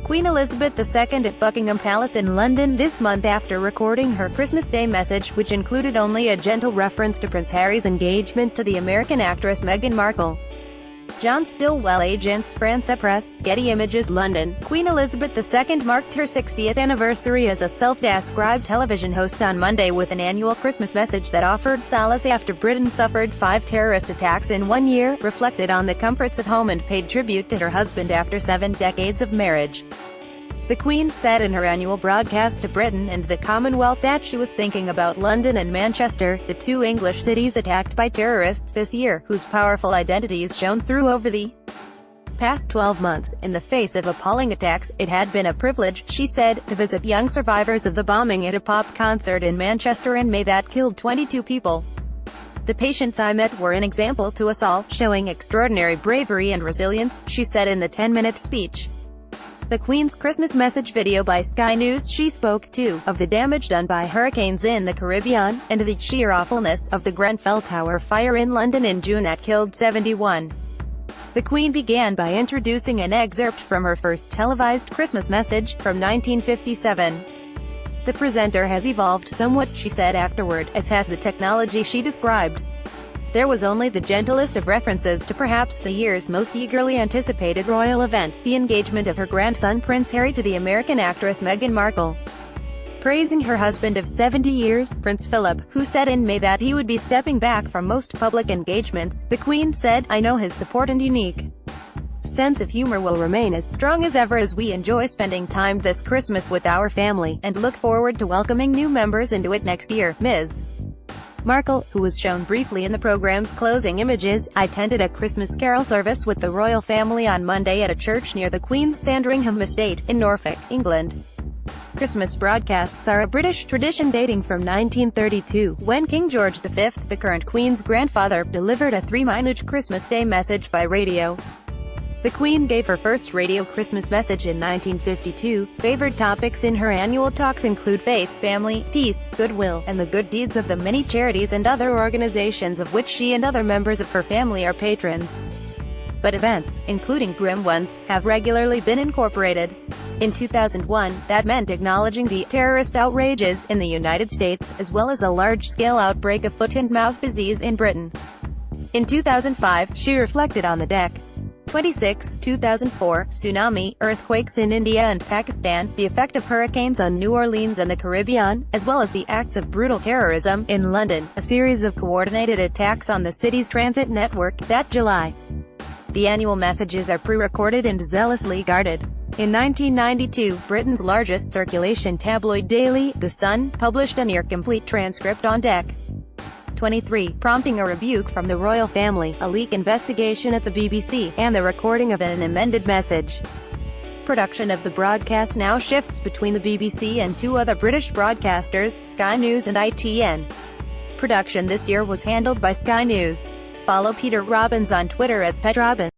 Queen Elizabeth II at Buckingham Palace in London this month after recording her Christmas Day message, which included only a gentle reference to Prince Harry's engagement to the American actress Meghan Markle. John Stillwell, Agence France-Presse, Getty Images, London. Queen Elizabeth II marked her 60th anniversary as a self-described television host on Monday with an annual Christmas message that offered solace after Britain suffered 5 terrorist attacks in 1 year, reflected on the comforts of home and paid tribute to her husband after 7 decades of marriage. The Queen said in her annual broadcast to Britain and the Commonwealth that she was thinking about London and Manchester, the 2 English cities attacked by terrorists this year, whose powerful identities shone through over the past 12 months. In the face of appalling attacks, it had been a privilege, she said, to visit young survivors of the bombing at a pop concert in Manchester in May that killed 22 people. The patients I met were an example to us all, showing extraordinary bravery and resilience, she said in the 10-minute speech. The Queen's Christmas message video by Sky News. She spoke, too, of the damage done by hurricanes in the Caribbean, and the sheer awfulness of the Grenfell Tower fire in London in June that killed 71. The Queen began by introducing an excerpt from her first televised Christmas message, from 1957. The presenter has evolved somewhat, she said afterward, as has the technology she described. There was only the gentlest of references to perhaps the year's most eagerly anticipated royal event, the engagement of her grandson Prince Harry to the American actress Meghan Markle. Praising her husband of 70 years, Prince Philip, who said in May that he would be stepping back from most public engagements, the Queen said, "I know his support and unique sense of humor will remain as strong as ever as we enjoy spending time this Christmas with our family, and look forward to welcoming new members into it next year." Ms. Markle, who was shown briefly in the program's closing images, attended a Christmas carol service with the royal family on Monday at a church near the Queen's Sandringham estate, in Norfolk, England. Christmas broadcasts are a British tradition dating from 1932, when King George V, the current Queen's grandfather, delivered a 3-minute Christmas Day message by radio. The Queen gave her first radio Christmas message in 1952. Favored topics in her annual talks include faith, family, peace, goodwill, and the good deeds of the many charities and other organizations of which she and other members of her family are patrons. But events, including grim ones, have regularly been incorporated. In 2001, that meant acknowledging the terrorist outrages in the United States, as well as a large-scale outbreak of foot-and-mouth disease in Britain. In 2005, she reflected on the Dec. 26, 2004, tsunami, earthquakes in India and Pakistan, the effect of hurricanes on New Orleans and the Caribbean, as well as the acts of brutal terrorism in London, a series of coordinated attacks on the city's transit network, that July. The annual messages are pre-recorded and zealously guarded. In 1992, Britain's largest circulation tabloid daily, The Sun, published a near-complete transcript on Dec. 23, prompting a rebuke from the royal family, a leak investigation at the BBC, and the recording of an amended message. Production of the broadcast now shifts between the BBC and 2 other British broadcasters, Sky News and ITN. Production this year was handled by Sky News. Follow Peter Robbins on Twitter at @PetRobbins.